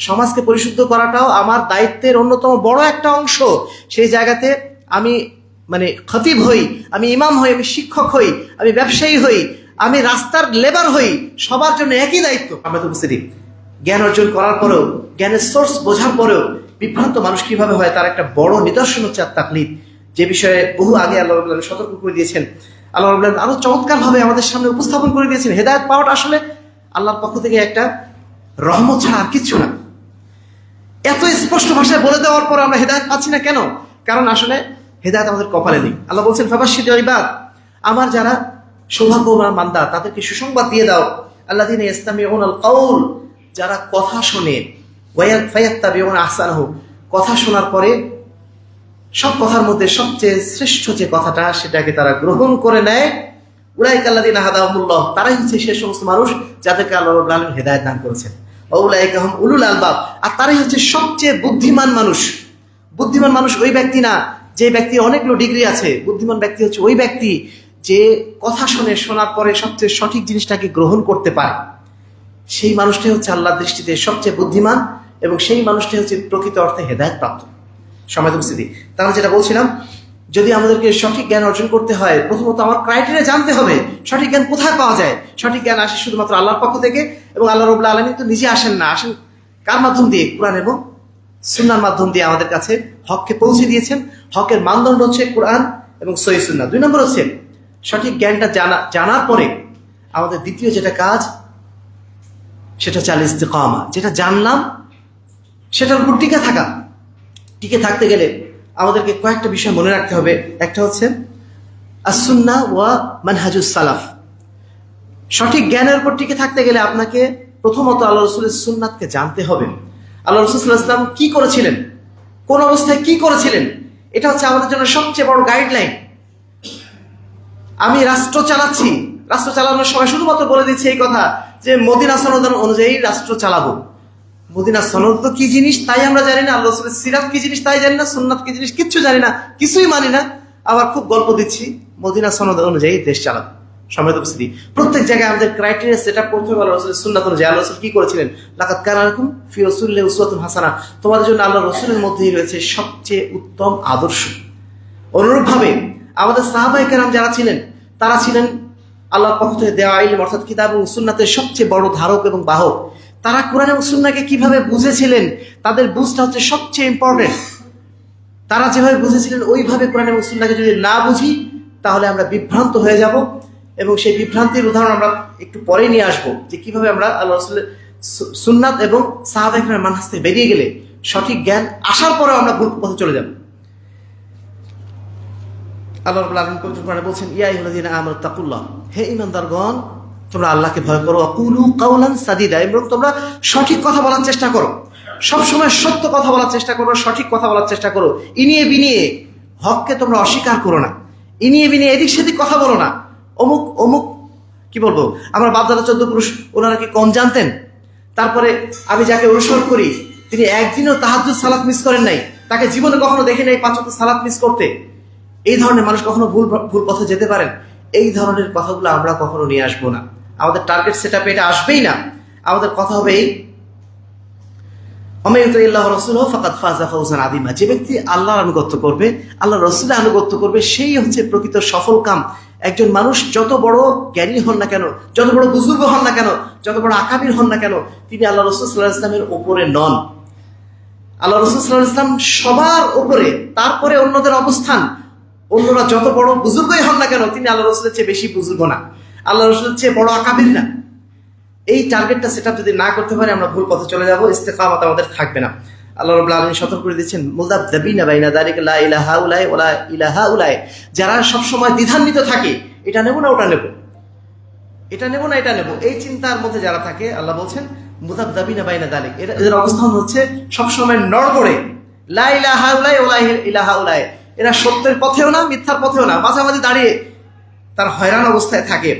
সমাজকে পরিশুদ্ধ করাটাও আমার দায়িত্বের অন্যতম বড় একটা অংশ। সেই জায়গাতে আমি খতিব হই, আমি ইমাম হই, আমি শিক্ষক হই, আমি ব্যবসায়ী হই, আমি রাস্তার লেবার হই, সবার জন্য একই দায়িত্ব। আমরা তো উপস্থিতি জ্ঞান অর্জন করার পরেও, জ্ঞানের সোর্স বোঝার পরেও বিভ্রান্ত মানুষ কিভাবে হয় তার একটা বড় নিদর্শন হচ্ছে তাকলিদ, যে বিষয়ে বহু আগে আল্লাহ রাব্বুল আলামিন সতর্ক করে দিয়েছেন। আল্লাহ রাব্বুল আলামিন আরো চমৎকার ভাবে আমাদের সামনে উপস্থাপন করে দিয়েছেন হেদায়েত পাওয়াটা আসলে আল্লাহর পক্ষ থেকে একটা রহমত ছাড়া আর কিচ্ছু না। এত স্পষ্ট ভাষায় বলে দেওয়ার পর আমরা হেদায়েত পাচ্ছি না কেন? কারণ আসলে হেদায়েত আমাদের কপালে নেই। আল্লাহ বলছেন ফাবাশশির ইবাদ, আমার যারা সৌভাগ্যবান বান্দা তাদেরকে সুসংবাদ দিয়ে দাও। আল্লাযীনা ইসতামিউনাল কাউল, যারা কথা শোনে, ফায়াত্তাবিউনা আহসানাহু, কথা শোনার পরে সব কথার মধ্যে সবচেয়ে শ্রেষ্ঠ যে কথাটা সেটাকে তারা গ্রহণ করে নেয়। উলাইকা আল্লাযীনা হাদাহুমুল্লাহ, তারাই হচ্ছে সেই সমস্ত মানুষ যাদেরকে আল্লাহ রাব্বুল আলামিন হেদায়েত দান করেছেন। উলাইকা হুম উলুল আলবাব, আর তারাই হচ্ছে সবচেয়ে বুদ্ধিমান মানুষ। বুদ্ধিমান মানুষ ওই ব্যক্তি না যে ব্যক্তি অনেকগুলো ডিগ্রি আছে। বুদ্ধিমান ব্যক্তি হচ্ছে ওই ব্যক্তি যে কথা শোনার পরে সবচেয়ে সঠিক জিনিসটাকে গ্রহণ করতে পারে। সেই মানুষটাই হচ্ছে আল্লাহর দৃষ্টিতে সবচেয়ে বুদ্ধিমান, এবং সেই মানুষটাই হচ্ছে প্রকৃত অর্থে হেদায়েত প্রাপ্ত। সম্মানিত উপস্থিতি, তাহলে যেটা বলছিলাম, যদি আমাদেরকে সঠিক জ্ঞান অর্জন করতে হয়, প্রথমত আমার ক্রাইটেরিয়া জানতে হবে সঠিক জ্ঞান কোথায় পাওয়া যায়। সঠিক জ্ঞান আসে শুধুমাত্র আল্লাহর পক্ষ থেকে, এবং আল্লাহ রাব্বুল আলামিন তো নিজে আসেন না, আসেন কার মাধ্যম দিয়ে? কোরআন এবং সুন্নাহর মাধ্যম দিয়ে আমাদের কাছে হককে পৌঁছে দিয়েছেন। হকের মানদণ্ড হচ্ছে কোরআন এবং সহিহ সুন্নাহ। 2 নম্বর হচ্ছে সঠিক জ্ঞানটা জানার পরে আমাদের দ্বিতীয় যেটা কাজ সেটা হচ্ছে আল ইস্তিকামা। যেটা জানলাম সেটার উপর টিকে থাকা। টিকে থাকতে গেলে আমাদেরকে কয়েকটা বিষয় মনে রাখতে হবে। একটা হচ্ছে আস-সুন্নাহ ওয়া মানহাজুস সালাফ। সঠিক জ্ঞানের উপর টিকে থাকতে গেলে আপনাকে প্রথমত আল্লাহ রাসূলের সুন্নাতকে জানতে হবে। আল্লাহ রাসূল সাল্লাল্লাহু আলাইহি ওয়াসাল্লাম কি করেছিলেন, কোন অবস্থায় কি করেছিলেন, এটা হচ্ছে আমাদের জন্য সবচেয়ে বড় গাইডলাইন। আমি রাষ্ট্র চালাচ্ছি, রাষ্ট্র চালানোর সময় শুধুমাত্র বলে দিচ্ছি এই কথা যে মদিনা সনদ অনুযায়ী রাষ্ট্র চালাবো। মদিনা সনদ তো কি জিনিস তাই আমরা জানি না, আল্লাহ রাসূলের সিরাত কি জিনিস তাই জানি না, সুন্নাত কি জিনিস কিচ্ছু জানি না, কিছুই মানি না। আবার খুব গল্প দিচ্ছি মদিনা সনদ অনুযায়ী দেশ চালাবো। সম্মানিত উপস্থিতি, প্রত্যেক জায়গায় আমাদের ক্রাইটেরিয়া সেট আপ করতে হবে আল্লাহ রাসূলের সুন্নাত অনুযায়ী। আল্লাহ রাসূল কি করেছিলেন? লাকাদ কানা লাকুম ফি রাসূলিল্লাহি উসওয়াতুন হাসানাহ, তোমাদের জন্য আল্লাহ রাসূলের মধ্যেই রয়েছে সবচেয়ে উত্তম আদর্শ। অনুরূপভাবে আমাদের সাহাবায়ে কেরাম যারা ছিলেন, তারা ছিলেন আল্লাহর পক্ষ থেকে দেওয়া ইলম অর্থাৎ কিতাব এবং সুন্নাতের সবচেয়ে বড় ধারক এবং বাহক। তারা কোরআন এবং সুন্নাহকে কিভাবে বুঝেছিলেন, তাদের বুঝটা হচ্ছে সবচেয়ে ইম্পর্টেন্ট। তারা যেভাবে বুঝেছিলেন ওইভাবে কোরআন এবং সুন্নাহকে যদি না বুঝি তাহলে আমরা বিভ্রান্ত হয়ে যাব, এবং সেই বিভ্রান্তির উদাহরণ আমরা একটু পরে নিয়ে আসবো যে কিভাবে আমরা আল্লাহ রাসূলের সুন্নাত এবং সাহাবায়ে কেরামের মানহাজ থেকে বেরিয়ে গেলে সঠিক জ্ঞান আসার পরেও আমরা ভুল পথে চলে যাব। আল্লাহ রাব্বুল আলামিন পবিত্র কোরআনে বলছেন, ইয়া আইয়ুহাল্লাযীনা আমানু তাকুল্লাহ, হে ঈমানদারগণ তোমরা আল্লাহকে ভয় করো, ওয়াকুলু কাওলান সাদীদা, এবং তোমরা সঠিক কথা বলার চেষ্টা করো। সবসময় সত্য কথা বলার চেষ্টা করো, সঠিক কথা বলার চেষ্টা করো। ইনিয়ে বিনিয়ে হককে তোমরা অস্বীকার করো না, ইনিয়ে বিনিয়ে এদিক সেদিক কথা বলো না। অমুক অমুক কি বলবো, আমার বাপদাদা 14 পুরুষ ওনারা কি কম জানতেন? তারপরে আমি যাকে অনুসরণ করি তিনি একদিনও তাহাজ্জুদ সালাত মিস করেন নাই, তাকে জীবনে কখনো দেখি নাই 5 ওয়াক্ত সালাত মিস করতে। এই ধরনের মানুষ কখনো ভুল পথে যেতে পারেন। এই ধরনের কথাগুলো আমরা কখনো নিয়ে আসবো না। আমাদের টার্গেট সেট আপে এটা আসবেই না। আমাদের কথা হবে এই যে ব্যক্তি আল্লাহর আনুগত্য করবে, আল্লাহ রাসূলের আনুগত্য করবে, সেই হচ্ছে প্রকৃত সফল কাম। একজন মানুষ যত বড় জ্ঞানী হন না কেন, যত বড় বুজুর্গ হন না কেন, যত বড় আকাবির হন না কেন, তিনি আল্লাহ রাসূল সাল্লাল্লাহু আলাইহি ওয়াসাল্লামের উপরে নন। আল্লাহ রাসূল সাল্লাল্লাহু আলাইহি ওয়াসাল্লাম সবার উপরে, তারপরে অন্যদের অবস্থান। অন্যরা যত বড় বুজুর্গই হন না কেন, তিনি আল্লাহ রাসূলের চেয়ে বেশি বুজুর্গ না, আল্লাহ রাসূলের চেয়ে বড় আকাবির না। এই টার্গেটটা সেট আপ যদি না করতে পারি আমরা ভুল পথে চলে যাব, ইস্তেকামত আমাদের থাকবে না। আল্লাহ রাব্বুল আলামিন সতর্ক করে দিচ্ছেন, মুযাবযাবিনা বাইনা যালিকা লা ইলাহা উলাই ওয়ালা ইলাহা উলাই, যারা সব সময় দ্বিধান্বিত থাকে, এটা নেব না ওটা নেব, এটা নেব না এটা নেব, এই চিন্তার মধ্যে যারা থাকে, আল্লাহ বলছেন মুযাবযাবিনা বাইনা যালিক, এদের অবস্থান হচ্ছে সব সময় নড়বড়ে, লা ইলাহা উলাই ওয়ালা ইলাহা উলাই, এরা সত্যের পথেও না মিথ্যার পথেও না, মাঝামাঝি দাঁড়িয়ে তার হয়রান অবস্থায় থাকে।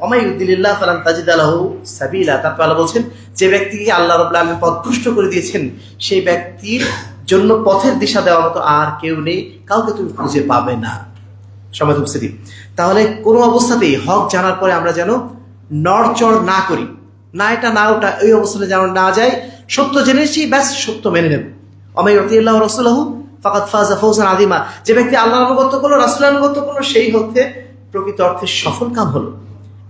অমাইয়ুদ্দিলিল্লাহ ফালান তাজিদা লাহু সাবিলা, তারপর আল্লাহ বলছেন যে ব্যক্তিকে আল্লাহ রাব্বুল আলামিন পথভ্রষ্ট করে দিয়েছেন সেই ব্যক্তির জন্য পথের দিশা দেওয়ার মতো আর কেউ নেই, কাউকে তুমি খুঁজে পাবে না। সম্মানিত উপস্থিতি, তাহলে কোনো অবস্থাতেই হক জানার পরে আমরা যেন নড়চড় না করি, না এটা না ওটা, এই অবস্থাতে যেন না যাই। সত্য জেনেছি, ব্যাস সত্য মেনে নেব। ওমাই ইউতিল্লাহু রাসূলাহু ফাকাদ ফাযা ফাওজান আযীমা, যে ব্যক্তি আল্লাহর আনুগত্য করলো, রাসূলের আনুগত্য করলো, সেই হচ্ছে প্রকৃত অর্থে সফল কাম হলো।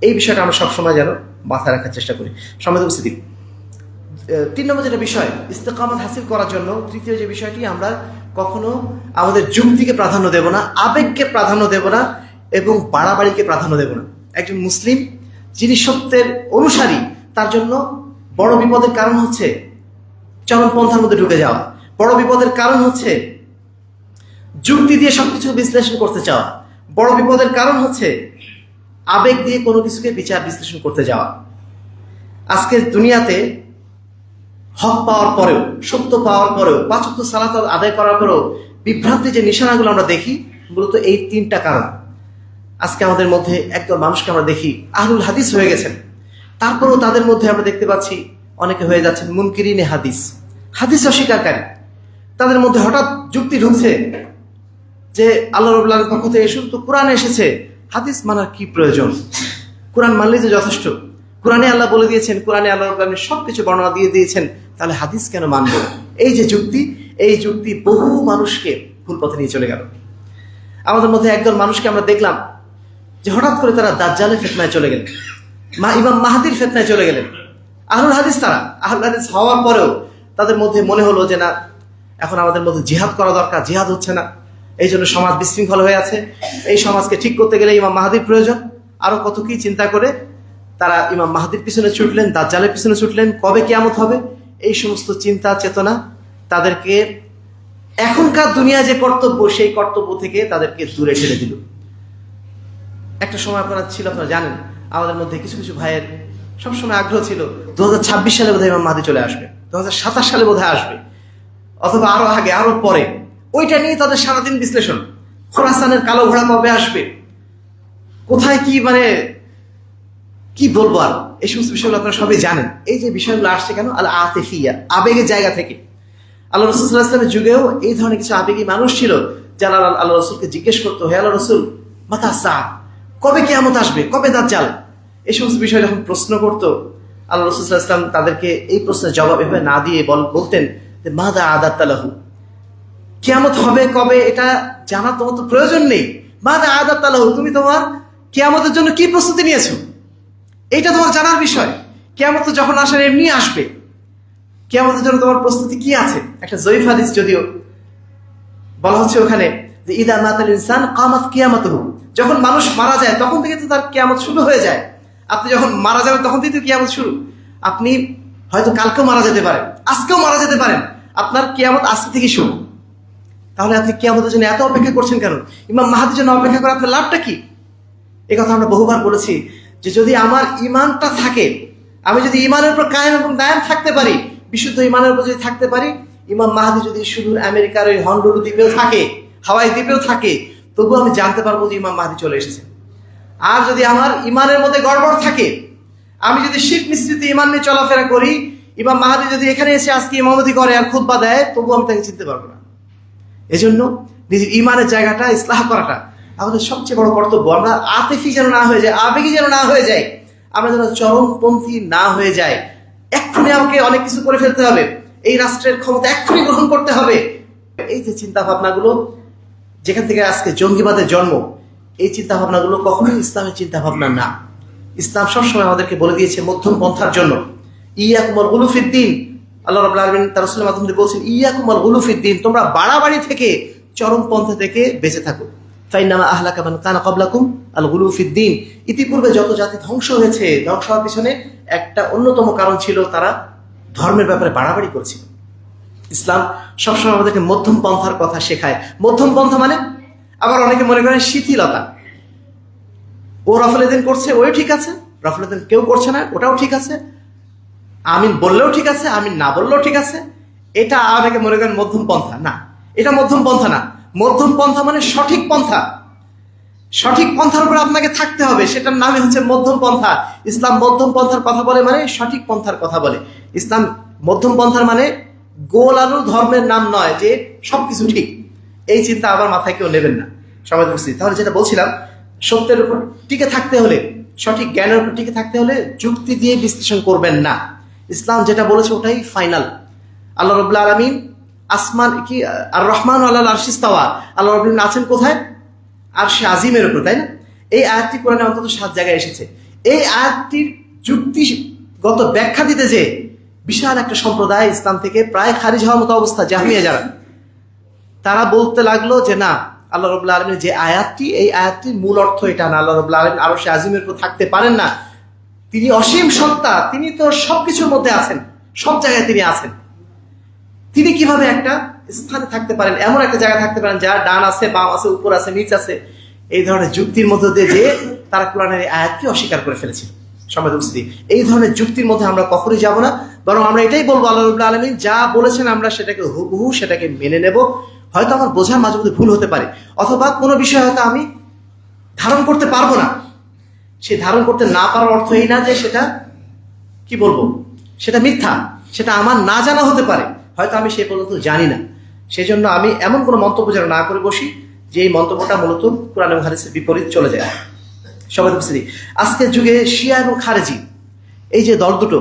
এই বিষয়টা আমরা সবসময় যেন মাথায় রাখার চেষ্টা করি। সম্মানিত উপস্থিতি, 3 নম্বর যেটা বিষয় ইস্তেকামত হাসিল করার জন্য, তৃতীয় যে বিষয়টি, আমরা কখনো আমাদের যুক্তিকে প্রাধান্য দেব না, আবেগকে প্রাধান্য দেব না, এবং বাড়াবাড়িকে প্রাধান্য দেব না। একজন মুসলিম যিনি সত্যের অনুসারী, তার জন্য বড় বিপদের কারণ হচ্ছে চরমপন্থার মধ্যে ঢুকে যাওয়া। বড় বিপদের কারণ হচ্ছে যুক্তি দিয়ে সবকিছু বিশ্লেষণ করতে চাওয়া। বড় বিপদের কারণ হচ্ছে আবেগ দিয়ে কোনো কিছুকে বিচার বিশ্লেষণ করতে যাওয়া। আজকের দুনিয়াতে হক পাওয়ার পরেও, সত্য পাওয়ার পরেও, 5 ওয়াক্ত সালাত আদায় করার পরেও বিভ্রান্তি যে নিশানাগুলো আমরা দেখি, মূলত এই 3টা কারণ। আজকে আমাদের মধ্যে একদল মানুষকে আমরা দেখি আহলুল হাদিস হয়ে গেছেন, তারপরেও তাদের মধ্যে আমরা দেখতে পাচ্ছি অনেকে হয়ে যাচ্ছেন মুনকিরিনে হাদিস, হাদিস অস্বীকারী। তাদের মধ্যে হঠাৎ যুক্তি ঢুকছে যে আল্লাহ রাব্বুল আলামিনের পক্ষ থেকে শুধু কোরআনে এসেছে, হাদিস মানার কি প্রয়োজন? কোরআন মানলেই যে যথেষ্ট। কোরআনে আল্লাহ বলে দিয়েছেন, কোরআনে আল্লাহ রাব্বুল আলামিন সবকিছু বর্ণনা দিয়ে দিয়েছেন, তাহলে হাদিস কেন মানব? এই যে যুক্তি, এই যুক্তি বহু মানুষকে ভুল পথে নিয়ে চলে গেল। আমাদের মধ্যে একদল মানুষকে আমরা দেখলাম যে হঠাৎ করে তারা দাজ্জালের ফিতনায় চলে গেলেন, ইমাম মাহদির ফিতনায় চলে গেলেন। আহলুল হাদিস তারা, আহলুল হাদিস হওয়ার পরেও তাদের মধ্যে মনে হলো যে না, এখন আমাদের মধ্যে জিহাদ করা দরকার, জিহাদ হচ্ছে না, এই জন্য সমাজ বিশৃঙ্খল হয়ে আছে, এই সমাজকে ঠিক করতে গেলে ইমাম মাহদির প্রয়োজন। আরো কত কি চিন্তা করে তারা ইমাম মাহদির পিছনে ছুটলেন, দাজ্জালের পিছনে ছুটলেন, কবে কিয়ামত হবে, এই সমস্ত চিন্তা চেতনা তাদেরকে এখনকার দুনিয়া যে কর্তব্য, সেই কর্তব্য থেকে তাদেরকে দূরে ঠেলে দিল। একটা সময় আপনারা জানেন, আমাদের মধ্যে কিছু কিছু ভাইয়ের সবসময় আগ্রহ ছিল 2026 সালে বোধহয় ইমাম মাহদি চলে আসবে, 2027 সালে বোধহয় আসবে, অথবা আরো আগে, আরো পরে। ওইটা নিয়ে তাদের সারাদিন বিশ্লেষণ, খোরাসানের কালো ঘোড়া কবে আসবে, কোথায় কি, মানে কি বলবো আর, এই সমস্ত বিষয়গুলো আপনারা সবাই জানেন। এই যে বিষয়গুলো আসছে কেন? আল আতিফিয়া, আবেগের জায়গা থেকে। আল্লাহ রাসূল সাল্লাল্লাহু আলাইহি ওয়াসাল্লামের যুগেও এই ধরনের কিছু আবেগী মানুষ ছিল, যারা আল্লাহ রাসূলকে জিজ্ঞেস করতো, হে আল্লাহ রাসূল, মাতা সা, কবে কিয়ামত আসবে, কবে দাজ্জাল? এই সমস্ত বিষয় যখন প্রশ্ন করতো, আল্লাহ রাসূল সাল্লাল্লাহু আলাইহি ওয়াসাল্লাম তাদেরকে এই প্রশ্নের জবাব এভাবে না দিয়ে বলতেন যে মাদা আদাত্তা লাহু, কিয়ামত হবে কবে এটা জানা তোমার তো প্রয়োজন নেই। মাদা আদাত্তা লাহু, তুমি তোমার কিয়ামতের জন্য কি প্রস্তুতি নিয়েছো, এইটা তোমার জানার বিষয়। কিয়ামত যখন আসে এমনি আসবে, কিয়ামতের জন্য তোমার প্রস্তুতি কি আছে? একটা জয়ীফ হাদিস যদিও বলা হচ্ছে ওখানে যে ইদা মাতাল ইনসান কামাত কিয়ামাতুহু, যখন মানুষ মারা যায় তখন থেকে তো তার কিয়ামত শুরু হয়ে যায়। আপনি যখন মারা যাবেন তখন থেকে তো কিয়ামত শুরু। আপনি হয়তো কালকেও মারা যেতে পারেন, আজকেও মারা যেতে পারেন, আপনার কিয়ামত আজকে থেকে শুরু। তাহলে আপনি কিয়ামতের জন্য এত অপেক্ষা করছেন কেন? ইমাম মাহদির জন্য অপেক্ষা করে আপনার লাভটা কি? এই কথা আমরা বহুবার বলেছি যে যদি আমার ইমানটা থাকে, আমি যদি ইমানের উপর কায়েম এবং দায়েম থাকতে পারি, বিশুদ্ধ ইমানের উপর যদি থাকতে পারি, ইমাম মাহদি যদি সুদূর আমেরিকার ওই হন্ডুরু দ্বীপেও থাকে, হাওয়াই দ্বীপেও থাকে, তবুও আমি জানতে পারবো যে ইমাম মাহদি চলে এসেছে। আর যদি আমার ইমানের মধ্যে গড়বড় থাকে, আমি যদি শিরক মিশ্রিত ইমান নিয়ে চলাফেরা করি, ইমাম মাহদি যদি এখানে এসে আজকে ইমামতি করে আর খুতবা দেয়, তবুও আমি তাকে চিনতে পারবো না। এজন্য নিজের ইমানের জায়গাটা ইসলাহ করাটা আমাদের সবচেয়ে বড় কর্তব্য। আমরা আতিফি যেন না হয়ে যায়, আবেগী যেন না হয়ে যায়, আমরা যেন চরমপন্থী না হয়ে যায়। এক্ষুনি আমাকে অনেক কিছু করে ফেলতে হবে, এই রাষ্ট্রের ক্ষমতা এক্ষুনি গ্রহণ করতে হবে, এই যে চিন্তা ভাবনাগুলো, যেখান থেকে আজকে জঙ্গিবাদের জন্ম, এই চিন্তা ভাবনাগুলো কখনোই ইসলামের চিন্তা ভাবনা না। ইসলাম সবসময় আমাদেরকে বলে দিয়েছে মধ্যম পন্থার জন্য। ইয়াকুমুল গুলু ফিদ্দিন, আল্লাহ রাব্বুল আলামিন তার রাসূলের মাধ্যমে বলছেন ইয়াকুমুল গুলু ফিদ্দিন, তোমরা বাড়াবাড়ি থেকে, চরম পন্থা থেকে বেঁচে থাকো। ফাইন্নামা আহলাকা মান কানা ক্বাবলাকুম আল গুলু ফিদ্দিন, ইতিপূর্বে যত জাতি ধ্বংস হয়েছে, ধ্বংস হওয়ার পিছনে একটা অন্যতম কারণ ছিল তারা ধর্মের ব্যাপারে বাড়াবাড়ি করছিল। ইসলাম সবসময় আমাদেরকে মধ্যম পন্থার কথা শেখায়। মধ্যম পন্থা মানে, আবার অনেকে মনে করেন শিথিলতা, ও রফলেদিন করছে ওই ঠিক আছে, রফলেদিন কেউ করছে না ওটাও ঠিক আছে, আমিন বললেও ঠিক আছে, আমিন না বললেও ঠিক আছে, এটা অনেকে মনে করেন মধ্যম পন্থা। না, এটা মধ্যম পন্থা না। মধ্যম পন্থা মানে সঠিক পন্থা, সঠিক পন্থার উপরে আপনাকে থাকতে হবে, সেটার নামই হচ্ছে মধ্যম পন্থা। ইসলাম মধ্যম পন্থার কথা বলে মানে সঠিক পন্থার কথা বলে। ইসলাম মধ্যম পন্থার মানে গোল আলু ধর্মের নাম নয় যে সবকিছু ঠিক, এই চিন্তা আবার মাথায় কেউ নেবেন না। সবাই বুঝছি? তাহলে যেটা বলছিলাম, সত্যের উপর টিকে থাকতে হলে, সঠিক জ্ঞানের উপর টিকে থাকতে হলে যুক্তি দিয়ে বিশ্লেষণ করবেন না। ইসলাম যেটা বলেছে ওটাই ফাইনাল। আল্লাহ রাব্বুল আলামিন আসমান কি আর রহমান আল্লাহ আরশে ইস্তাওয়া, আল্লাহ রাব্বুল আলামিন আছেন কোথায়? আরশে আজিমের উপর, তাই না? এই আয়াতটি কোরআনে অন্তত 7 জায়গায় এসেছে। এই আয়াতটির যুক্তিগত ব্যাখ্যা দিতে যে বিশাল একটা সম্প্রদায় ইসলাম থেকে প্রায় খারিজ হওয়ার মতো অবস্থা, জাহমিয়া যারা, তারা বলতে লাগলো যে না, আল্লাহ রাব্বুল আলামিনের যে আয়াতটি, এই আয়াতটির মূল অর্থ এটা না। আল্লাহ রাব্বুল আলামিন আরশে আজিমের উপর থাকতে পারেন না, তিনি অসীম সত্তা, তিনি তো সবকিছুর মধ্যে আছেন, সব জায়গায় তিনি আছেন। তিনি কিভাবে একটা স্থানে থাকতে পারেন, এমন একটা জায়গায় থাকতে পারেন যার ডান আছে, বাম আছে, উপর আছে, নিচ আছে? এই ধরনের যুক্তির মধ্যে দিয়ে যে তারা কোরআনের এই আয়াতকে অস্বীকার করে ফেলেছিল। সম্মানিত উপস্থিতি, এই ধরনের যুক্তির মধ্যে আমরা কখনোই যাব না, বরং আমরা এটাই বলবো আল্লাহ রাব্বুল আলামিন যা বলেছেন আমরা সেটাকে হুবহু সেটাকে মেনে নেব। হয়তো আমার বোঝার মাঝে মধ্যে ভুল হতে পারে, অথবা কোনো বিষয় হয়তো আমি ধারণ করতে পারবো না। সে ধারণ করতে না পারার অর্থ এই না যে সেটা কি বলবো, সেটা মিথ্যা, সেটা আমার না জানা হতে পারে, হয়তো আমি সে পর্যন্ত জানি না। সেই জন্য আমি এমন কোনো মন্তব্য যেন না করে বসি যে এই মন্তব্যটা মূলত কোরআন এবং হাদিসের বিপরীত চলে যায়। সবাই বুঝতে, আজকের যুগে শিয়া এবং খারেজি, এই যে দল দুটো,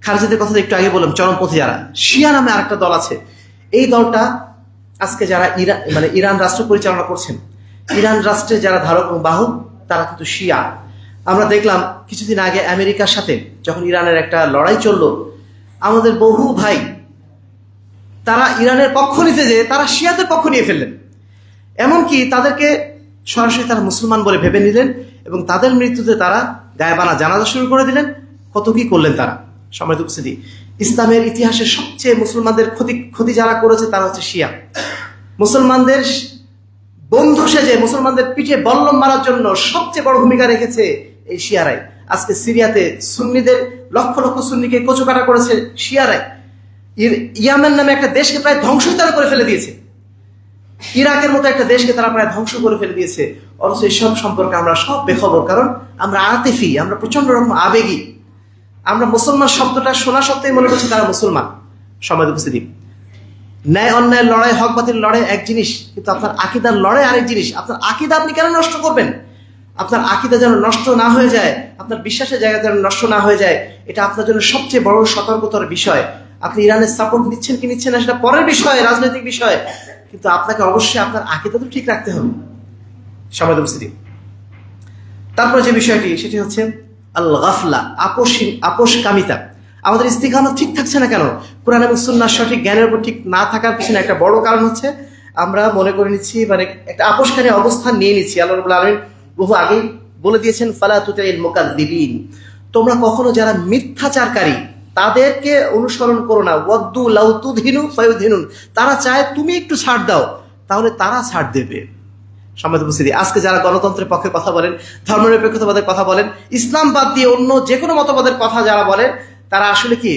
খারেজিদের কথা একটু আগে বললাম, চরমপন্থী যারা, শিয়া নামে আরেকটা দল আছে। এই দলটা আজকে যারা ইরান রাষ্ট্র পরিচালনা করছেন, ইরান রাষ্ট্রের যারা ধারক এবং বাহক, তারা কিন্তু শিয়া। আমরা দেখলাম কিছুদিন আগে আমেরিকার সাথে যখন ইরানের একটা লড়াই চললো, আমাদের বহু ভাই তারা ইরানের পক্ষ নিতে যেয়ে তারা শিয়াদের পক্ষ নিয়ে ফেললেন। এমনকি তাদেরকে সরাসরি তারা মুসলমান বলে ভেবে নিলেন এবং তাদের মৃত্যুতে তারা গায়েবানা জানাজা শুরু করে দিলেন। কত কি করলেন তারা। সম্মানিত উপস্থিতি, ইসলামের ইতিহাসে সবচেয়ে মুসলমানদের ক্ষতি যারা করেছে তারা হচ্ছে শিয়া। মুসলমানদের বন্ধু সেজে মুসলমানদের পিঠে বল্লম মারার জন্য সবচেয়ে বড় ভূমিকা রেখেছে এই শিয়ারাই। আজকে সিরিয়াতে সুন্নিদের লক্ষ লক্ষ সুন্নিকে কচুকাটা করেছে শিয়ারাই। ইয়ামেন নামে একটা দেশকে প্রায় ধ্বংসই তারা করে ফেলে দিয়েছে। ইরাকের মতো একটা দেশকে তারা প্রায় ধ্বংস করে ফেলে দিয়েছে। অথচ এসব সম্পর্কে আমরা সব বেখবর, কারণ আমরা আতিফি, আমরা প্রচন্ড রকম আবেগী। আমরা মুসলমান শব্দটা শোনা সত্ত্বেই মনে করছি তারা মুসলমান। সম্মানিত উপস্থিতি, ন্যায় অন্যায়ের লড়াই, হক বাতিল লড়াই এক জিনিস, কিন্তু আপনার আকীদার লড়াই আরেক জিনিস। আপনার আকীদা আপনি কেন নষ্ট করবেন? আপনার আকীদা যেন নষ্ট না হয়ে যায়, আপনার বিশ্বাসের জায়গা যেন নষ্ট না হয়ে যায়, এটা আপনার জন্য সবচেয়ে বড় সতর্কতার বিষয়। আপনি ইরানের সাপোর্ট নিচ্ছেন কি নিচ্ছেন না সেটা পরের বিষয়, রাজনৈতিক বিষয়, কিন্তু আপনাকে অবশ্যই আপনার আকীদা তো ঠিক রাখতে হবে। সম্মানিত উপস্থিতি, তারপরে যে বিষয়টি সেটি হচ্ছে আল গাফলা, আপোষকামিতা। আমাদের ইস্তিকামত ঠিক থাকছে না কেন? কোরআন এবং সুন্নাহর সঠিক জ্ঞানের উপর ঠিক না থাকার পিছনে একটা বড় কারণ হচ্ছে আমরা মনে করে নিচ্ছি, একটা আপোষকারী অবস্থান নিয়ে নিচ্ছি। আল্লাহ রাব্বুল আলামিন বহু আগেই বলে দিয়েছেন, ফালা তুতিল মুকাযযিবিন, তোমরা কখনো যারা মিথ্যাচারকারী তাদেরকে অনুসরণ করো না। ওয়াদ্দু লাউ তুদহিনু ফায়ুদহিনুন, তারা চায় তুমি একটু ছাড় দাও, তাহলে তারা ছাড় দেবে। সম্মানিত উপস্থিতি, আজকে যারা গণতন্ত্রের পক্ষে কথা বলেন, ধর্মনিরপেক্ষতাবাদের কথা বলেন, ইসলাম বাদ দিয়ে অন্য যে কোনো মতবাদের কথা যারা বলেন, তারা আসলে কি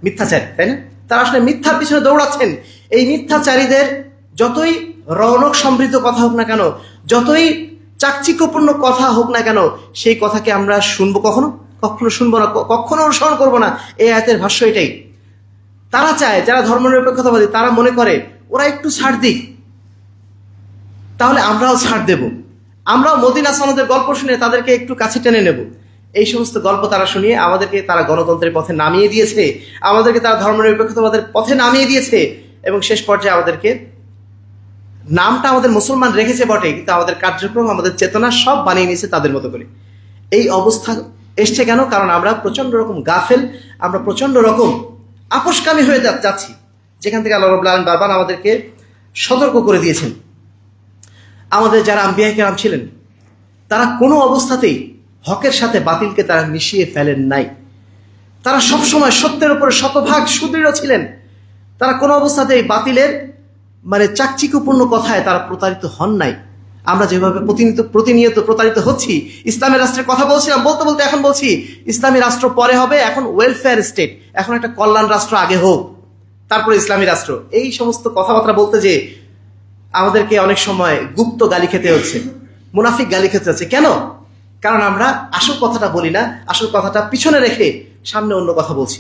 মিথ্যাচারী, তাই না? তারা আসলে মিথ্যার পিছনে দৌড়াচ্ছেন। এই মিথ্যাচারীদের যতই রৌনক সমৃদ্ধ কথা হোক না কেন, যতই চাকচিক্যপূর্ণ কথা হোক না কেন, সেই কথাকে আমরা শুনবো কখনো শুনবো না, কখনো অনুসরণ করবো না। এই আয়াতের ভাষ্য এটাই। তারা চায়, যারা ধর্মনিরপেক্ষতাবাদী, তারা মনে করে ওরা একটু ছাড় দিক, তাহলে আমরাও ছাড় দেব, আমরাও মদিনা সনদের গল্প শুনে তাদেরকে একটু কাছে টেনে নেব। এই সমস্ত গল্প তারা শুনিয়ে আমাদেরকে তারা গণতন্ত্রের পথে নামিয়ে দিয়েছে, আমাদেরকে তারা ধর্মনিরপেক্ষতাবাদের পথে নামিয়ে দিয়েছে, এবং শেষ পর্যায়ে আমাদেরকে নামটা আমাদের মুসলমান রেখেছে বটে, কিন্তু আমাদের কার্যক্রম, আমাদের চেতনা সব বানিয়ে নিয়েছে তাদের মতো করে। এই অবস্থা এসছে কেন? কারণ আমরা প্রচন্ড রকম গাফেল, আমরা প্রচন্ড রকম আপোষকামী হয়ে যাচ্ছি, যেখান থেকে আল্লাহ রাব্বুল আলামিন বারবার আমাদেরকে সতর্ক করে দিয়েছেন। আমাদের যারা আম্বিয়া কেরাম ছিলেন, তারা কোনো অবস্থাতেই হকের সাথে বাতিলকে তারা মিশিয়ে ফেলেন নাই। তারা সবসময় সত্যের উপরে শতভাগ সুদৃঢ় ছিলেন। তারা কোনো অবস্থাতেই বাতিলের চাকচিক্যপূর্ণ কথায় তারা প্রতারিত হন নাই। আমরা যেভাবে প্রতিনিয়ত প্রতারিত হচ্ছি, ইসলামের রাষ্ট্রের কথা বলছিলাম, বলতে বলতে এখন বলছি ইসলামী রাষ্ট্র পরে হবে, এখন ওয়েলফেয়ার স্টেট, এখন একটা কল্যাণ রাষ্ট্র আগে হোক, তারপরে ইসলামী রাষ্ট্র। এই সমস্ত কথাবার্তা বলতে যে আমাদেরকে অনেক সময় গুপ্ত গালি খেতে হচ্ছে, মুনাফিক গালি খেতে হচ্ছে। কেন? কারণ আমরা আসল কথাটা বলি না, আসল কথাটা পিছনে রেখে সামনে অন্য কথা বলছি।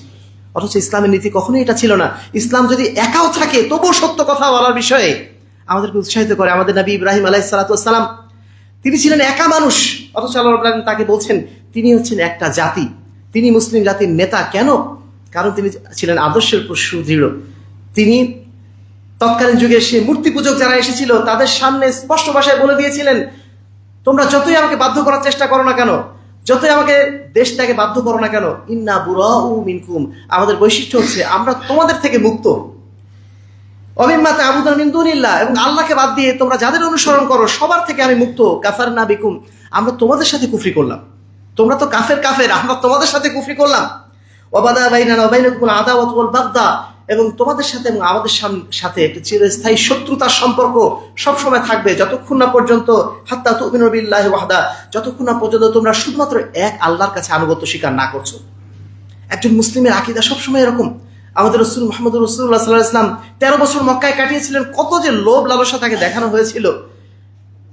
অথচ ইসলামের নীতি কখনোই এটা ছিল না। ইসলাম যদি একাও থাকে তবুও সত্য কথা বলার বিষয়ে আমাদেরকে উৎসাহিত করে। আমাদের নবী ইব্রাহিম আলাইহিস সালাতু ওয়াস সালাম, তিনি ছিলেন একা মানুষ, অথচ আল্লাহ রাব্বুল আলামিন তাকে বলছেন তিনি হচ্ছেন একটা জাতি, তিনি মুসলিম জাতির নেতা। কেন? কারণ তিনি ছিলেন আদর্শের উপর সুদৃঢ়। তিনি তৎকালীন যুগে সে মূর্তি পূজক যারা এসেছিল তাদের সামনে স্পষ্ট ভাষায় বলে দিয়েছিলেন, তোমরা যতই আমাকে বাধ্য করার চেষ্টা করো না কেন, যতই আমাকে দেশ ত্যাগে বাধ্য করো না কেন, ইন্না বুরাউ মিনকুম, আমাদের বৈশিষ্ট্য হচ্ছে আমরা তোমাদের থেকে মুক্ত। অমিম্মা তা'বুদুনা মিন দুনিল্লাহ, এবং আল্লাহকে বাদ দিয়ে তোমরা যাদের অনুসরণ করো সবার থেকে আমি মুক্ত। কাফারনা বিকুম, আমরা তোমাদের সাথে কুফরি করলাম। তোমরা তো কাফের, আমরা তোমাদের সাথে কুফরি করলাম। ওয়াবাদা বাইনানা ওয়া বাইনাকুমুল আদাওয়াতু ওয়াল বাগদা, এবং তোমাদের সাথে এবং আমাদের সাথে একটা চিরস্থায়ী শত্রুতার সম্পর্ক সবসময় থাকবে, যতক্ষণ না পর্যন্ত হাত্তা তুমিনু বিল্লাহি ওয়াহদা, যতক্ষণ না পর্যন্ত তোমরা শুধুমাত্র এক আল্লাহর কাছে আনুগত্য স্বীকার না করছো। একজন মুসলিমের আকীদা সবসময় এরকম। আমাদের রাসূল মুহাম্মদুর রাসূলুল্লাহ সাল্লাল্লাহু আলাইহি ওয়াসাল্লাম 13 বছর মক্কায় কাটিয়েছিলেন। কত যে লোভ লালসা তাকে দেখানো হয়েছিল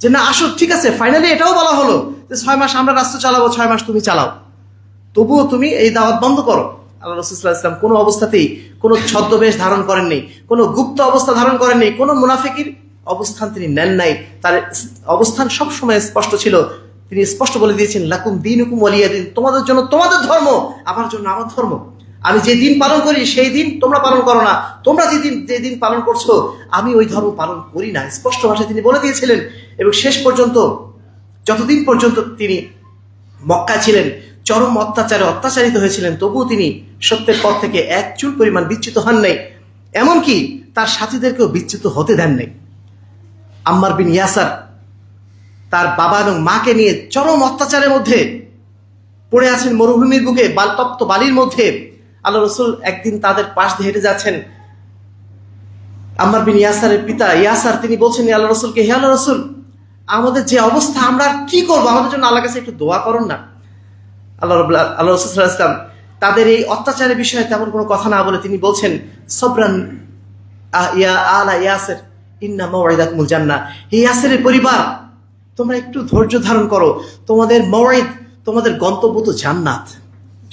যে না আসো, ঠিক আছে, ফাইনালি এটাও বলা হলো যে 6 মাস আমরা রাষ্ট্র চালাবো, 6 মাস তুমি চালাও, তবুও তুমি এই দাওয়াত বন্ধ করো। আল্লাহ রাসূল সাল্লাল্লাহু আলাইহি ওয়াসাল্লাম কোনো অবস্থাতেই কোনো ছদ্মবেশ ধারণ করেননি, কোনো গুপ্ত অবস্থা ধারণ করেননি, কোনো মুনাফিকের অবস্থান তিনি নেন নাই। তার অবস্থান সবসময় স্পষ্ট ছিল। তিনি স্পষ্ট বলে দিয়েছেন, লাকুম দীনুকুম ওয়ালিয়া দিন, তোমাদের জন্য তোমাদের ধর্ম, আমার জন্য আমার ধর্ম। আমি যে দিন পালন করি সেই দিন তোমরা পালন করো না, তোমরা যে দিন পালন করছো আমি ওই ধর্ম পালন করি না, স্পষ্ট ভাষায় তিনি বলে দিয়েছিলেন। এবং শেষ পর্যন্ত যতদিন পর্যন্ত তিনি মক্কায় ছিলেন চরম অত্যাচারিত হয়েছিলেন, তবুও তিনি সত্যের পথ থেকে এক চুল পরিমাণ বিচ্যুত হন নাই, এমনকি তার সাথীদেরকেও বিচ্যুত হতে দেন নাই। আম্মার বিন ইয়াসার তার বাবা এবং মাকে নিয়ে চরম অত্যাচারের মধ্যে পড়ে আছেন মরুভূমির বুকে, তপ্ত বালির মধ্যে। আল্লাহ রসুল একদিন তাদের পাশ দিয়ে হেঁটে যাচ্ছেন। আম্মার বিন ইয়াসারের পিতা ইয়াসার তিনি বলছেন আল্লাহ রসুলকে, হে আল্লাহ রসুল, আমাদের যে অবস্থা আমরা কি করবো, আমাদের জন্য আল্লাহর কাছে একটু দোয়া করুন না। আল্লাহ রসুল সাল্লাল্লাহু আলাইহি ওয়াসাল্লাম তাদের এই অত্যাচারের বিষয়ে তেমন কোনো কথা না বলে তিনি বলছেন, সবরান ইয়া আলা ইয়াসির ইন্না মাওইদাকুমুল জান্নাহ, হে ইয়াসিরের পরিবার তোমরা একটু ধৈর্য ধারণ করো, তোমাদের মাওইদ, তোমাদের গন্তব্য তো জান্নাত।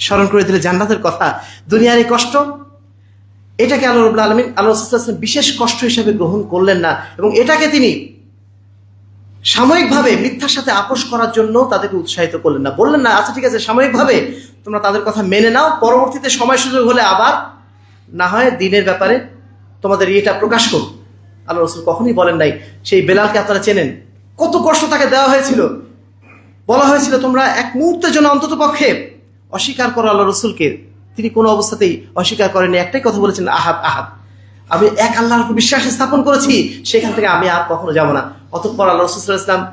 স্মরণ করে দিলে জান্নাতের কথা। দুনিয়ার এই কষ্ট, এটাকে আল্লাহ রাব্বুল আলামিন আল্লাহ রাসূল সাল্লাল্লাহু আলাইহি ওয়াসাল্লাম বিশেষ কষ্ট হিসেবে গ্রহণ করলেন না, এবং এটাকে তিনি সাময়িকভাবে মিথ্যার সাথে আপোষ করার জন্য তাদেরকে উৎসাহিত করলেন না। বললেন না আচ্ছা ঠিক আছে সাময়িকভাবে তোমরা তাদের কথা মেনে নাও, পরবর্তীতে সময় সুযোগ হলে আবার না হয় দিনের ব্যাপারে তোমাদের এটা প্রকাশ করো। আল্লাহ রসুল কখনই বলেন নাই। সেই বেলালকে আপনারা চেনেন, কত কষ্ট তাকে দেওয়া হয়েছিল। বলা হয়েছিল তোমরা এক মুহূর্তের জন্য অন্তত পক্ষে অস্বীকার করো আল্লাহ রসুলকে, তিনি কোনো অবস্থাতেই অস্বীকার করেননি। একটাই কথা বলেছেন, আহাদ আহাদ, আমি এক আল্লাহর উপর বিশ্বাস স্থাপন করেছি, সেখান থেকে আমি আর কখনো যাব না। অতঃপর আল্লাহ রাসূল সাল্লাল্লাহু আলাইহি ওয়াসাল্লাম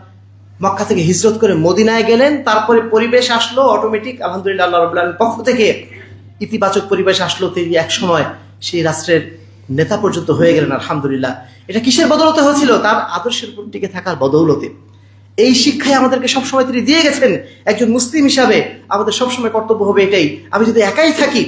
মক্কা থেকে হিজরত করে মদিনায় গেলেন। তারপরে পরিবেশ আসলো অটোমেটিক, আলহামদুলিল্লাহ আল্লাহ রাব্বুল আলামিনের পক্ষ থেকে ইতিবাচক পরিবেশ আসলো। তিনি এক সময় সেই রাষ্ট্রের নেতা পর্যন্ত হয়ে গেলেন, আলহামদুলিল্লাহ। এটা কিসের বদৌলতে হয়েছিল? তার আদর্শের উপর টিকে থাকার বদৌলতে। এই শিক্ষায় আমাদেরকে সবসময় তিনি দিয়ে গেছেন। একজন মুসলিম হিসাবে আমাদের সবসময় কর্তব্য হবে এটাই, আমি যদি একাই থাকি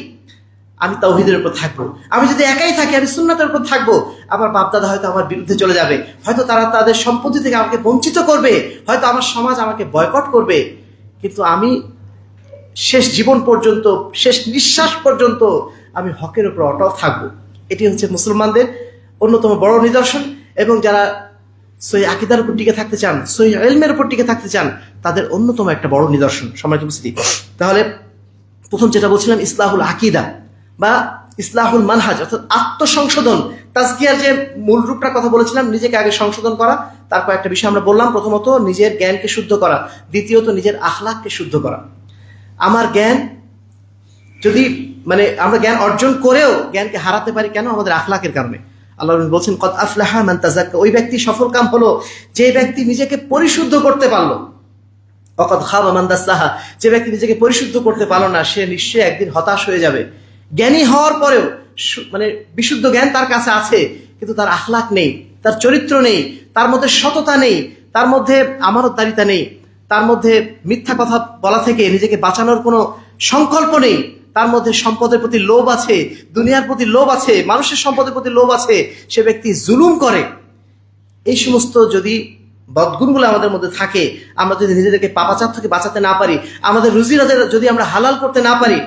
আমি তাওহীদের উপর থাকবো, আমি যদি একাই থাকি আমি সুন্নাতের উপর থাকবো। আমার বাপদাদা হয়তো আমার বিরুদ্ধে চলে যাবে, হয়তো তারা তাদের সম্পত্তি থেকে আমাকে বঞ্চিত করবে, হয়তো আমার সমাজ আমাকে বয়কট করবে, কিন্তু আমি শেষ জীবন পর্যন্ত, শেষ নিঃশ্বাস পর্যন্ত আমি হকের উপর অটল থাকবো। এটি হচ্ছে মুসলমানদের অন্যতম বড় নিদর্শন। এবং যারা সহিহ আকীদার উপর টিকে থাকতে চান, সহিহ ইলমের উপর টিকে থাকতে চান, তাদের অন্যতম একটা বড় নিদর্শন। সম্মানিত উপস্থিতি, তাহলে প্রথম যেটা বলছিলাম ইসলাহুল আকীদা বা ইসলাহুল মানহাজ, অর্থাৎ আত্মসংশোধন। তাজকিয়ার যে মূল রূপটার কথা বলেছিলাম, নিজেকে আগে সংশোধন করা, তারপর একটা বিষয় আমরা বললাম, প্রথমত নিজের জ্ঞানকে শুদ্ধ করা, দ্বিতীয়ত নিজের আখলাককে শুদ্ধ করা। আমার জ্ঞান যদি আমরা জ্ঞান অর্জন করেও জ্ঞানকে হারাতে পারি কেন? আমাদের আখলাকের কারণে। আল্লাহ বলছেন কদ আফলাহা মান তাযাক্কা, ওই ব্যক্তি সফল কাম হলো যে ব্যক্তি নিজেকে পরিশুদ্ধ করতে পারলো। ওয়াকাদ খাবা মান দাসসাহা, যে ব্যক্তি নিজেকে পরিশুদ্ধ করতে পারলো না সে নিশ্চয়ই একদিন হতাশ হয়ে যাবে। জ্ঞানী হওয়ার পরেও বিশুদ্ধ জ্ঞান তার কাছে আছে, কিন্তু তার আখলাক নেই, তার চরিত্র নেই, তার মধ্যে সততা নেই, তার মধ্যে আমানতদারিতা নেই, তার মধ্যে মিথ্যা কথা বলা থেকে নিজেকে বাঁচানোর কোনো সংকল্প নেই, তার মধ্যে সম্পদের প্রতি লোভ আছে, দুনিয়ার প্রতি লোভ আছে, মানুষের সম্পদের প্রতি লোভ আছে, সে ব্যক্তি জুলুম করে। এই সমস্ত যদি বদগুণগুলো আমাদের মধ্যে থাকে, আমরা যদি নিজেদেরকে পাপাচার থেকে বাঁচাতে না পারি, আমাদের রুজি যদি আমরা হালাল করতে না পারি,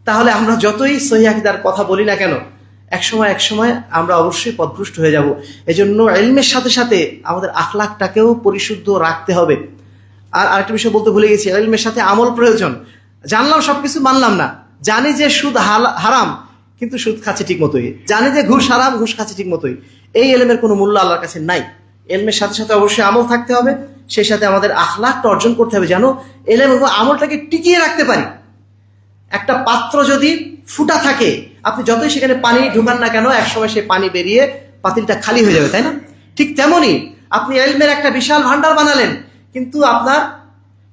তাহলে আমরা যতই সহিহ আকীদার কথা বলি না কেন, এক সময় আমরা অবশ্যই পথভ্রষ্ট হয়ে যাব। এজন্য ইলমের সাথে সাথে আমাদের আখলাকটাকেও পরিশুদ্ধ রাখতে হবে। আর আরেকটা বিষয় বলতে ভুলে গেছি, ইলমের সাথে আমল প্রয়োজন। জানলাম সবকিছু, মানলাম না। জানি যে সুদ হারাম, কিন্তু সুদ খাচ্ছে ঠিক মতোই। জানি যে ঘুষ হারাম, ঘুষ খাচ্ছে ঠিক মতোই। এই এলেমের কোনো মূল্য আল্লাহর কাছে নাই। এলমের সাথে সাথে অবশ্যই আমল থাকতে হবে, সেই সাথে আমাদের আখলাকটা অর্জন করতে হবে, যেন এলেম এবং আমলটাকে টিকিয়ে রাখতে পারি। একটা পাত্র যদি ফুটা থাকে, আপনি যতই সেখানে পানি ঢুকান না কেন, একসময় সেই পানি বেরিয়ে পাতিলটা খালি হয়ে যাবে, তাই না? ঠিক তেমনই আপনি এলমের একটা বিশাল ভান্ডার বানালেন, কিন্তু আপনার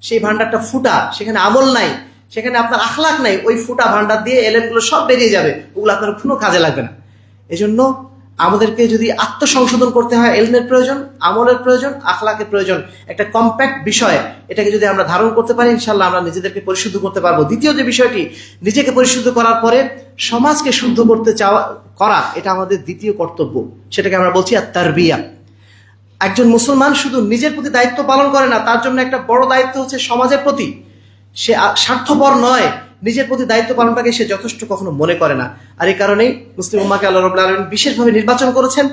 সেই ভান্ডারটা ফুটা, সেখানে আমল নাই, সেখানে আপনার আখলাক নাই। ওই ফুটা ভান্ডার দিয়ে এলেমগুলো সব বেরিয়ে যাবে, ওগুলো আপনার কোনো কাজে লাগবে না। এজন্য আমাদেরকে যদি আত্মসংশোধন করতে হয়, এলমের প্রয়োজন, আমলের প্রয়োজন, আখলাকের প্রয়োজন। একটা কম্প্যাক্ট বিষয়, এটাকে যদি আমরা ধারণ করতে পারি, ইনশাল্লাহ আমরা নিজেদেরকে পরিশুদ্ধ করতে পারবো। দ্বিতীয় যে বিষয়টি, নিজেকে পরিশুদ্ধ করার পরে সমাজকে শুদ্ধ করতে করা, এটা আমাদের দ্বিতীয় কর্তব্য। সেটাকে আমরা বলছি আত-তারবিয়া। একজন মুসলমান শুধু নিজের প্রতি দায়িত্ব পালন করে না, তার জন্য একটা বড় দায়িত্ব হচ্ছে সমাজের প্রতি। সে স্বার্থপর নয়, নিজের প্রতি দায়িত্ব পালনটাকে সে যথেষ্ট কখনো মনে করে না। আর এই কারণেই মুসলিম উম্মাহকে আল্লাহ রাব্বুল আলামিন বিশেষভাবে নির্বাচন করেছেন।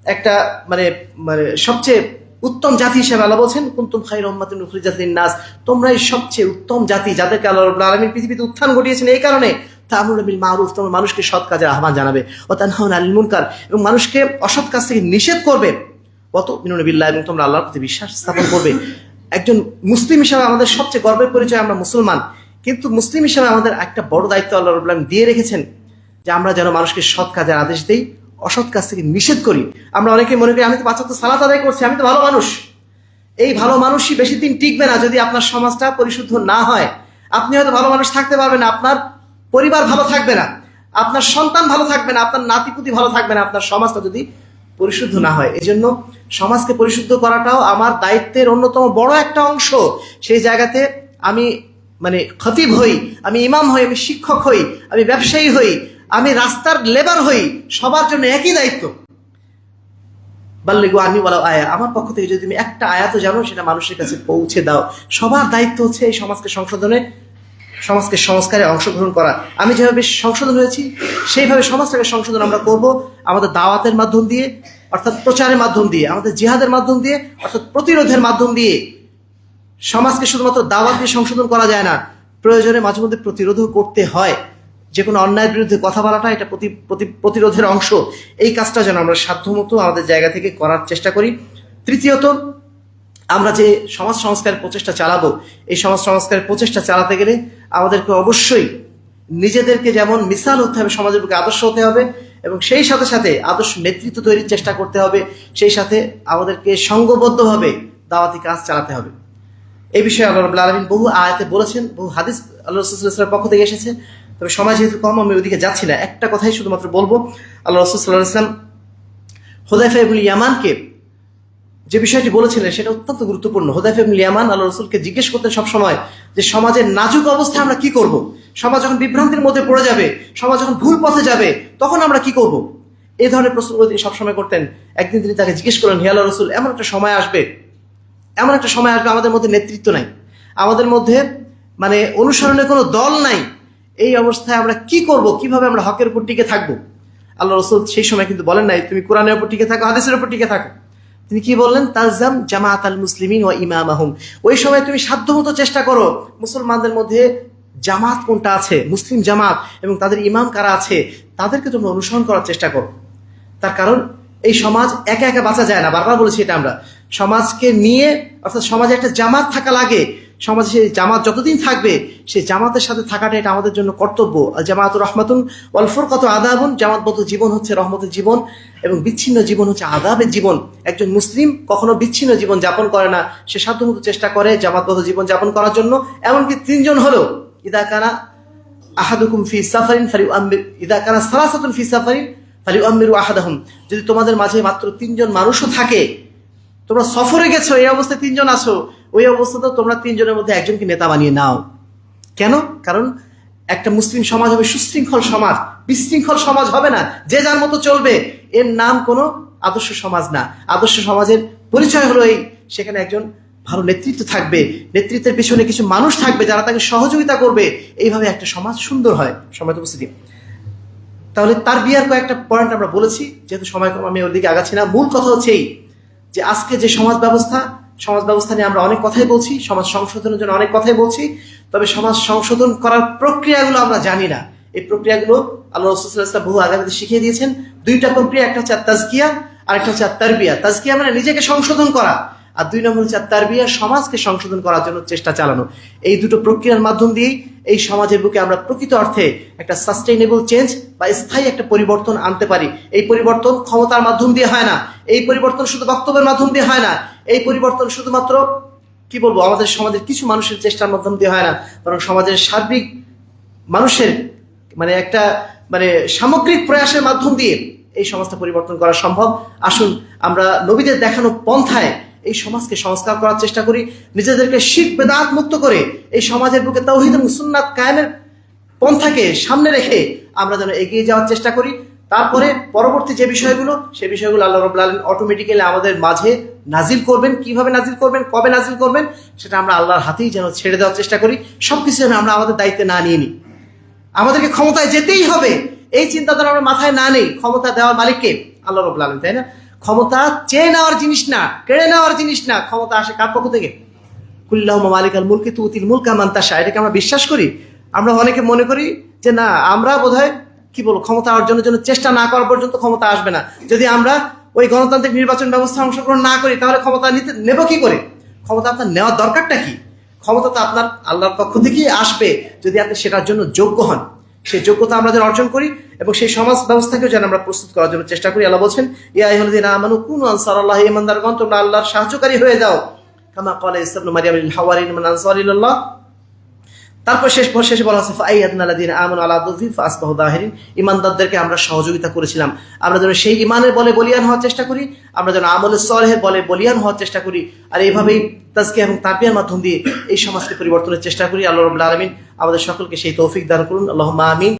একটা মানে মানে সবচেয়ে উত্তম জাতি হিসেবে আল্লাহ বলছেন, কুনতুম খায়রা উম্মাতিন উখরিজাত লিন-নাস, তোমরাই সবচেয়ে উত্তম জাতি, যাদেরকে আল্লাহ রাব্বুল আলামিন পৃথিবীতে উত্থান ঘটিয়েছেন এই কারণে। তা'মুরুনা বিল মা'রুফ, তোমরা মানুষকে সৎ কাজের আহ্বান জানাবে, ওয়া তানহাউনা আনিল মুনকার, এবং মানুষকে অসৎ কাজ থেকে নিষেধ করবে, ওয়া তু'মিনুনা বিল্লাহ, এবং তোমরা আল্লাহর প্রতি বিশ্বাস স্থাপন করবে। একজন মুসলিম হিসেবে আমাদের সবচেয়ে গর্বের পরিচয় আমরা মুসলমান, কিন্তু মুসলিম হিসেবে আমাদের একটা বড় দায়িত্ব আল্লাহ রাব্বুল আলামিন দিয়ে রেখেছেন, যে আমরা যেন মানুষকে সৎ কাজের আদেশ দেই, অসৎ কাজ থেকে নিষেধ করি। আমরা অনেকে মনে করি, আমি তো 5 ওয়াক্ত সালাত আদায় করছি, আমি তো ভালো মানুষ। এই ভালো মানুষই বেশি দিন টিকবে না যদি আপনার সমাজটা পরিশুদ্ধ না হয়। আপনি হয়তো ভালো মানুষ থাকতে পারবেন না, আপনার পরিবার ভালো থাকবে না, আপনার সন্তান ভালো থাকবে না, আপনার নাতিপুতি ভালো থাকবে না, আপনার সমাজটা যদি পরিশুদ্ধ না হয়। এই জন্য সমাজকে পরিশুদ্ধ করাটাও আমার দায়িত্বের অন্যতম বড় একটা অংশ। সেই জায়গাতে আমি খতিব হই, আমি ইমাম হই, আমি শিক্ষক হই, আমি ব্যবসায়ী হই, আমি রাস্তার লেবার হই, সবার জন্য একই দায়িত্ব। বাল্লিগু আন্নী ওয়ালাউ আয়া, আমার পক্ষ থেকে যদি তুমি একটা আয়াতও জানো, সেটা মানুষের কাছে পৌঁছে দাও। সবার দায়িত্ব হচ্ছে এই সমাজকে সংশোধনে, সমাজকে সংস্কারে অংশগ্রহণ করা। আমি যেভাবে সংশোধন হয়েছি, সেইভাবে সমাজটাকে সংশোধন আমরা করব আমাদের দাওয়াতের মাধ্যম দিয়ে, অর্থাৎ প্রচারের মাধ্যম দিয়ে, আমাদের জিহাদের মাধ্যম দিয়ে, অর্থাৎ প্রতিরোধের মাধ্যম দিয়ে। সমাজকে শুধুমাত্র দাওয়াত দিয়ে সংশোধন করা যায় না, প্রয়োজনে মাঝে মধ্যে প্রতিরোধও করতে হয়। যে কোনো অন্যায়ের বিরুদ্ধে কথা বলাটা এটা প্রতিরোধের অংশ। এই কাজটা যেন আমরা সাধ্যমতো আমাদের জায়গা থেকে করার চেষ্টা করি। তৃতীয়ত, আমরা যে সমাজ সংস্কারের প্রচেষ্টা চালাবো, এই সমাজ সংস্কারের প্রচেষ্টা চালাতে গেলে আমাদেরকে অবশ্যই নিজেদেরকে যেমন মিসাল হতে হবে, সমাজের বুকে আদর্শ হতে হবে, এবং সেই সাথে সাথে আদর্শ নেতৃত্ব তৈরির চেষ্টা করতে হবে। সেই সাথে আমাদেরকে সংঘবদ্ধভাবে দাওয়াতি কাজ চালাতে হবে। এই বিষয়ে আল্লাহ রাব্বুল আলামিন বহু আয়াতে বলেছেন, বহু হাদিস আল্লাহ রাসূল সাল্লাল্লাহু আলাইহি ওয়াসাল্লামের পক্ষ থেকে এসেছে। তবে সময় যেহেতু কম, আমি ওইদিকে যাচ্ছি না। একটা কথাই শুধুমাত্র বলবো, আল্লাহ রাসূল সাল্লাল্লাহু আলাইহি ওয়াসাল্লাম হুযায়ফা ইবনুল ইয়ামানকে যে বিষয়টি বলেছিলেন, সেটা অত্যন্ত গুরুত্বপূর্ণ। হুযায়ফা ইবনুল ইয়ামান আল্লাহ রাসূলকে জিজ্ঞেস করতেন সবসময় যে সমাজের নাজুক অবস্থায় আমরা কি করব, সমাজ যখন বিভ্রান্তির মধ্যে পড়ে যাবে, সমাজ যখন ভুল পথে যাবে, তখন আমরা কি করব। এই ধরনের প্রশ্নগুলো তিনি সবসময় করতেন। একদিন তিনি তাকে জিজ্ঞেস করলেন, হে আল্লাহর রাসূল, এমন একটা সময় আসবে আমাদের মধ্যে নেতৃত্ব নাই, আমাদের মধ্যে অনুসরণের কোনো দল নাই। এই অবস্থায় আমরা কি করব, কিভাবে আমরা হকের উপর টিকে থাকবো? আল্লাহ রাসূল সেই সময় কিন্তু বলেন নাই তুমি কোরআনের উপর টিকে থাকো, হাদিসের উপর টিকে থাকো। তিনি কি বললেন? তালজাম জামাআত আল মুসলিমিন ওয়া ইমামাহুম। ওই সময় তুমি সাধ্যমতো চেষ্টা করো মুসলমানদের মধ্যে জামাত কোনটা আছে, মুসলিম জামাত, এবং তাদের ইমাম কারা আছে, তাদেরকে তুমি অনুসরণ করার চেষ্টা করো। তার কারণ এই সমাজ একা একা বাঁচা যায় না। বারবার বলেছি এটা আমরা, সমাজকে নিয়ে, অর্থাৎ সমাজে একটা জামাত থাকা লাগে। সমাজে সেই জামাত যতদিন থাকবে, সেই জামাতের সাথে থাকাটা এটা আমাদের জন্য কর্তব্য। আল জামাতুর রাহমাতুন ওয়াল ফুরকাতু আযাবুন, জামাতবদ্ধ জীবন হচ্ছে রহমতের জীবন, এবং বিচ্ছিন্ন জীবন হচ্ছে আযাবের জীবন। একজন মুসলিম কখনো বিচ্ছিন্ন জীবন যাপন করে না, সে সাধ্যমতো চেষ্টা করে জামাতবদ্ধ জীবন যাপন করার জন্য। এমনকি 3 জন হলো, ইদা কানা আহাদুকুম ফি সাফারিন ফালিউআম্মির, ইদা কানা সালাসাতুন ফি সাফারিন ফালিউআম্মিরু আহাদাহুম। যদি তোমাদের মাঝে মাত্র 3 জন মানুষও থাকে, তোমরা সফরে গেছো, এই অবস্থায় 3 জন আছো, ওই অবস্থাতেও তোমরা 3 জনের মধ্যে একজনকে নেতা বানিয়ে নাও। কেন? কারণ একটা মুসলিম সমাজ হবে সুশৃঙ্খল সমাজ, বিশৃঙ্খল সমাজ হবে না, যে যার মতো চলবে। এর নাম কোনো আদর্শ সমাজ না। আদর্শ সমাজের পরিচয় হলো এই, সেখানে একজন ভালো নেতৃত্ব থাকবে, নেতৃত্বের পিছনে কিছু মানুষ থাকবে যারা তাকে সহযোগিতা করবে। এইভাবে একটা সমাজ সুন্দর হয়। সময় তো উপস্থিতি, তাহলে তার বিয়ার কয়েকটা পয়েন্ট আমরা বলেছি, যেহেতু সময় কম আমি ওর দিকে আগাচ্ছি না। মূল কথা হচ্ছে এই যে আজকে যে সমাজ ব্যবস্থা নিয়ে আমরা অনেক কথাই বলছি, সমাজ সংশোধনের জন্য অনেক কথাই বলছি, তবে সমাজ সংশোধন করার প্রক্রিয়াগুলো আমরা জানি না। এই প্রক্রিয়াগুলো আল্লাহ রাসূল সাল্লাল্লাহু আলাইহি ওয়াসাল্লাম বহু আগে আমাদের শিখিয়ে দিয়েছেন। দুইটা প্রক্রিয়া, একটা হচ্ছে তাজকিয়া আর একটা হচ্ছে তারবিয়া। তাজকিয়া মানে নিজেকে সংশোধন করা, আর 2 নম্বর হচ্ছে তারবিয়া, সমাজকে সংশোধন করার জন্য চেষ্টা চালানো। এই দুটো প্রক্রিয়ার মাধ্যম দিয়েই এই সমাজের বুকে আমরা প্রকৃত অর্থে একটা সাস্টেইনেবল চেঞ্জ বা স্থায়ী একটা পরিবর্তন আনতে পারি। এই পরিবর্তন ক্ষমতার মাধ্যম দিয়ে হয় না, এই পরিবর্তন শুধু বক্তব্যের মাধ্যম দিয়ে হয় না, এই পরিবর্তন শুধুমাত্র কি বলবো আমাদের সমাজের কিছু মানুষের চেষ্টার মাধ্যম দিয়ে হয় না, বরং সমাজের সার্বিক মানুষের একটা সামগ্রিক প্রয়াসের মাধ্যম দিয়ে এই সমাজটা পরিবর্তন করা সম্ভব। আসুন আমরা নবীদের দেখানো পন্থায় এই সমাজকে সংস্কার করার চেষ্টা করি, নিজেদেরকে শিরক বেদাত মুক্ত করে এই সমাজের বুকে তাওহীদ এবং সুন্নাত কায়েমের পন্থাকে সামনে রেখে আমরা যেন এগিয়ে যাওয়ার চেষ্টা করি। তারপরে পরবর্তী যে বিষয়গুলো, সেই বিষয়গুলো আল্লাহ রাব্বুল আলামিন অটোমেটিক্যালি আমাদের মাঝে নাজিল করবেন। কিভাবে নাজিল করবেন, কবে নাজিল করবেন, সেটা আমরা আল্লাহর হাতেই যেন ছেড়ে দেওয়ার চেষ্টা করি। সবকিছু যেন আমরা আমাদের দায়িত্বে না নিয়ে নিই। আমাদেরকে ক্ষমতায় যেতেই হবে এই চিন্তাধারা আমরা মাথায় না নেই। ক্ষমতা দেওয়ার মালিককে আল্লাহ রাব্বুল আলামিন, তাই না? ক্ষমতা চেয়ে নেওয়ার জিনিস না, কেড়ে নেওয়ার জিনিস না। ক্ষমতা আসে কার পক্ষ থেকে? কুল্লাহুম্মা মালিকাল মুলকি তুতিল মুলকা মান তাশা। এটাকে আমরা বিশ্বাস করি? আমরা অনেকে মনে করি যে না, আমরা বোধহয় ক্ষমতা অর্জনের জন্য চেষ্টা না করা পর্যন্ত ক্ষমতা আসবে না। যদি আমরা ওই গণতান্ত্রিক নির্বাচন ব্যবস্থা অংশগ্রহণ না করি তাহলে ক্ষমতা নেব কি করে? ক্ষমতা আপনার নেওয়ার দরকারটা কি? ক্ষমতা তো আপনার আল্লাহর পক্ষ থেকেই আসবে যদি আপনি সেটার জন্য যোগ্য হন। সেই যোগ্যতা আমরা যেন অর্জন করি এবং সেই সমাজ ব্যবস্থাকেও যেন আমরা প্রস্তুত করার জন্য চেষ্টা করি। আল্লাহ বলছেন, ইয়া আইয়ুহাল্লাযীনা আমানু কুনু আনসারাল্লাহি, ঈমানদারগণ তোমরা আল্লাহর সাহায্যকারী হয়ে যাও। কামা ক্বালা ঈসা ইবনে মারইয়াম লিল হাওয়ারিয়িন মান আনসারি ইলাল্লাহ। তারপর শেষে বলা হচ্ছে ফাআইয়াদনাল্লাযীনা আমানু আলা দুযিফ ফাসবাহু যাহিরিন। ঈমানদারদেরকে আমরা সহযোগিতা করেছিলাম। আমরা যেন সেই ঈমানের বলে বলিয়ান হওয়ার চেষ্টা করি, আমরা যেন আমলে সলেহের বলে বলিয়ান হওয়ার চেষ্টা করি। আর এইভাবেই তাজকিয়া এবং তারবিয়ার মাধ্যম দিয়ে এই সমাজকে পরিবর্তনের চেষ্টা করি। আল্লাহ রাব্বুল আলামিন আমাদের সকলকে সেই তৌফিক দান করুন। আল্লাহুম্মা আমিন।